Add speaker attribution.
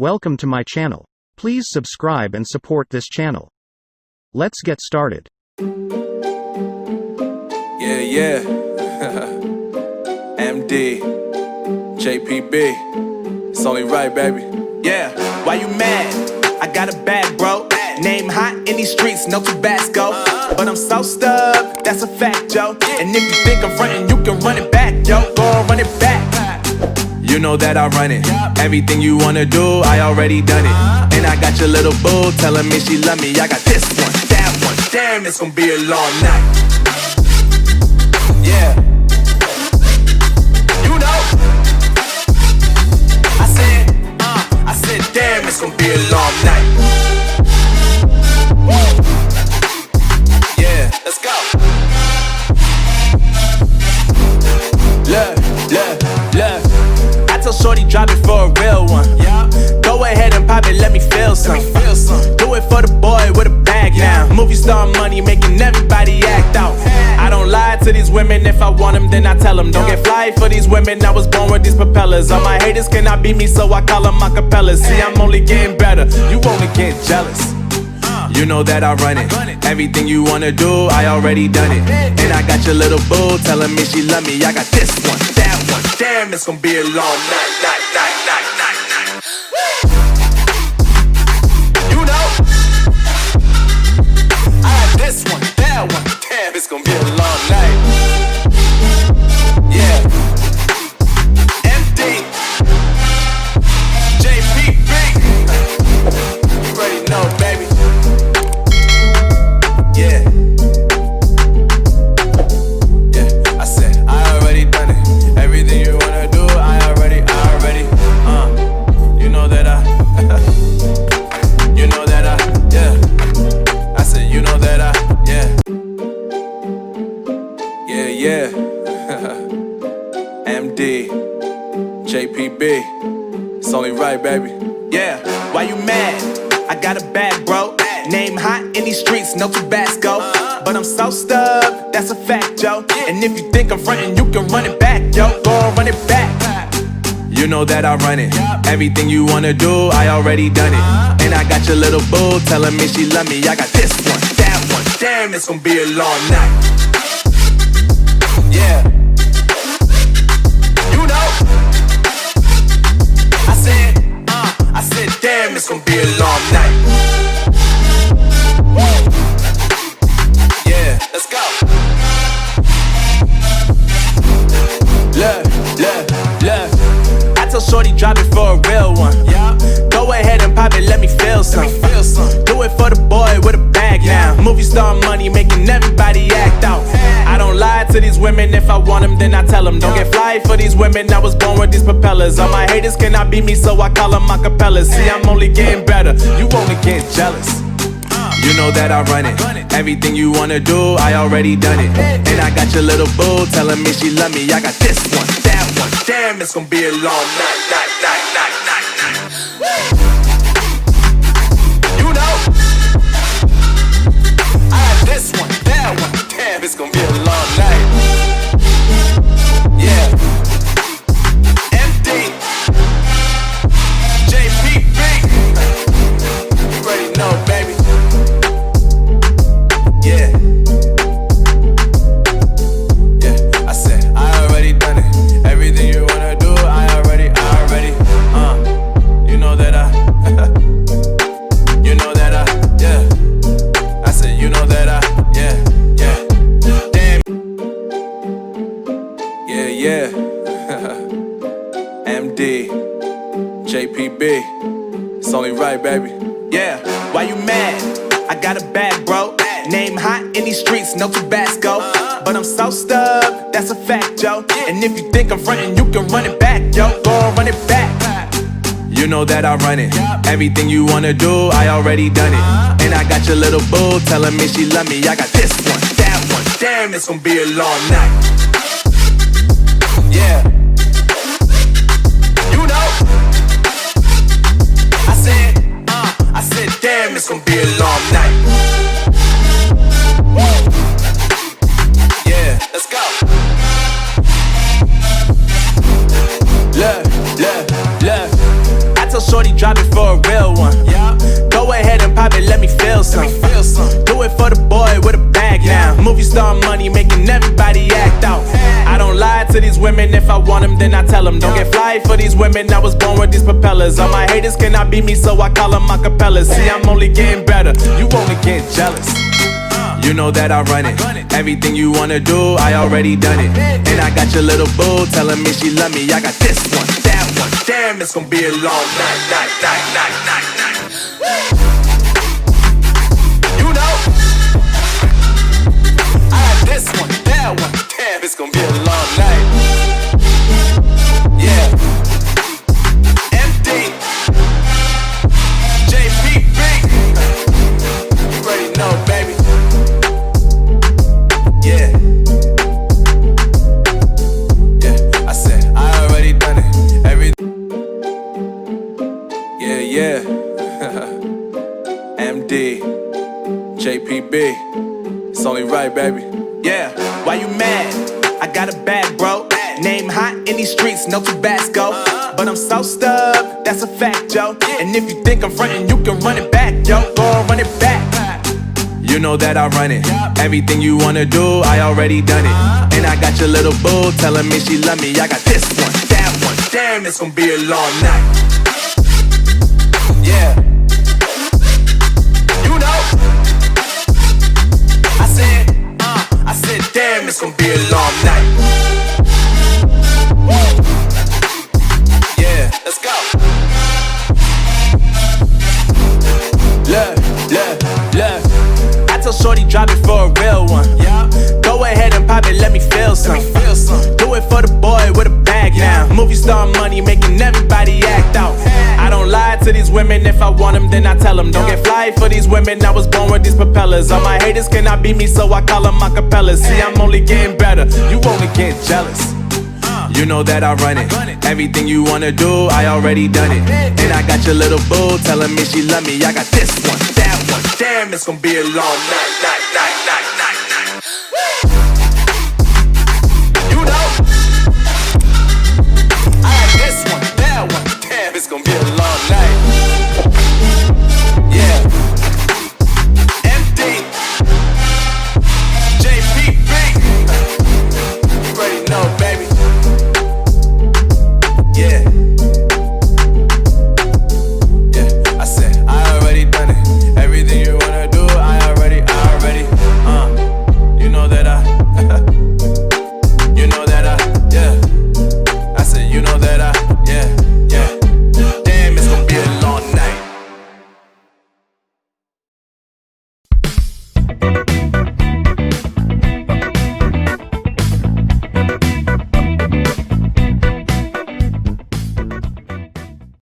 Speaker 1: Welcome to my channel. Please subscribe and support this channel. Let's get started.
Speaker 2: Yeah. MD, 𝗂𝗵𝗵𝗶𝗀. It's only right, baby. Yeah, why you mad? I got a bag, bro. Name hot in these streets, no Tabasco. But I'm so stubbed, that's a fact, yo. And if you think I'm frontin', you can run it back, yo. Go on, run it back. You know that I run it. Everything you wanna do, I already done it. And I got your little boo telling me she love me. I got this one, that one. Damn, it's gonna be a long night. Yeah. You know. I said, damn, it's gonna be a long night. Yeah, let's go. Look. I tell shorty drop it for a real one. Go ahead and pop it, let me feel some. Do it for the boy with a bag now. Movie star money making everybody act out. I don't lie to these women, if I want them then I tell them. Don't get fly for these women, I was born with these propellers. All my haters cannot beat me, so I call them 𝗁𝗵𝗶𝗀𝗲. See, I'm only getting better, you only get jealous. You know that I run it. Everything you wanna do, I already done it. And I got your little boo telling me she love me. I got this one, that one. Damn, it's gonna be a long night. You know, I got this one, that one. Damn, it's gonna be a long night. Yeah. MD, 𝗂𝗵𝗵𝗶𝗀. You already know, baby. Yeah, I said, I already done it. Everything you wanna do, I already, you know that yeah. I said, you know that yeah. MD, 𝗂𝗵𝗵𝗶𝗀. It's only right, baby. Yeah, why you mad? I got a bag, bro. Name hot in these streets, no Tabasco. But I'm so stubbed, that's a fact, yo. And if you think I'm frontin', you can run it back, yo. Go on, run it back. You know that I run it. Everything you wanna do, I already done it. And I got your little boo telling me she love me. I got this one, that one. Damn, it's gonna be a long night. Yeah. You know. I said, damn, it's gonna be a long night. Yeah, let's go. Look. I tell shorty drop it for a real one. Go ahead and pop it, let me feel some. Do it for the boy with a bag now. Movie star money making everybody act out. I don't lie to these women, if I want them then I tell them. Don't get fly for these women, I was born with these propellers. All my haters cannot beat me, so I call them 𝗁𝗵𝗶𝗀𝗲. See, I'm only getting better, you only get jealous. You know that I run it. Everything you wanna do, I already done it. And I got your little boo telling me she love me. I got this one, that one. Damn, it's gonna be a long night. You know, I got this one, that one. Damn, it's gonna be a long night. Yeah. MD, 𝗂𝗵𝗵𝗶𝗀. You already know, baby. Yeah, I said, I already done it. Everything you wanna do, I already, you know that you know that yeah. I said, you know that yeah. Damn. Yeah. MD, 𝗂𝗵𝗵𝗶𝗀. It's only right, baby. Yeah, why you mad? I got a bag, bro. Name hot in these streets, no Tabasco. But I'm so stubbed, that's a fact, yo. And if you think I'm frontin', you can run it back, yo. Go on, run it back. You know that I run it. Everything you wanna do, I already done it. And I got your little boo telling me she love me. I got this one, that one. Damn, it's gonna be a long night. Yeah. You know. I said, damn, it's gonna be a long night. Yeah, let's go. Look. I tell shorty drop it for women if I want them, then I tell them. Don't get fly for these women, I was born with these propellers. All my haters cannot beat me, so I call them 𝗁𝗵𝗿𝗄𝗲. See, I'm only getting better, you only get jealous. You know that I run it. Everything you wanna do, I already done it. And I got your little boo telling me she love me. I got this one, that one. Damn, it's gonna be a long night. You know, I got this one, that one. Damn, it's gonna be a long night. Yeah. MD, JPB. You already know, baby. Yeah. Yeah, I said I already done it. Yeah. MD, JPB. It's only right, baby. Yeah, why you mad? I got a bag, bro. Name hot in these streets, no Tabasco. But I'm so stubbed, that's a fact, yo. And if you think I'm frontin', you can run it back, yo. Go on, run it back. You know that I run it. Everything you wanna do, I already done it. And I got your little boo telling me she love me. I got this one, that one. Damn, it's gonna be a long night. Yeah. You know. I said, damn, it's gonna be a long night. Yeah, let's go. Look. I tell shorty drop it for a real one. Go ahead and pop it, let me feel some. Do it for the boy with a bag now. Movie star money making everybody act out. I don't lie to these women, if I want them, then I tell them. Don't get fly for these women, I was born with these propellers. All my haters cannot beat me, so I call them 𝗁𝗵𝗿𝗄𝗲. See, I'm only getting better, you only get jealous. You know that I run it. Everything you wanna do, I already done it. And I got your little boo telling me she love me. I got this one, that one. Damn, it's gonna be a long night.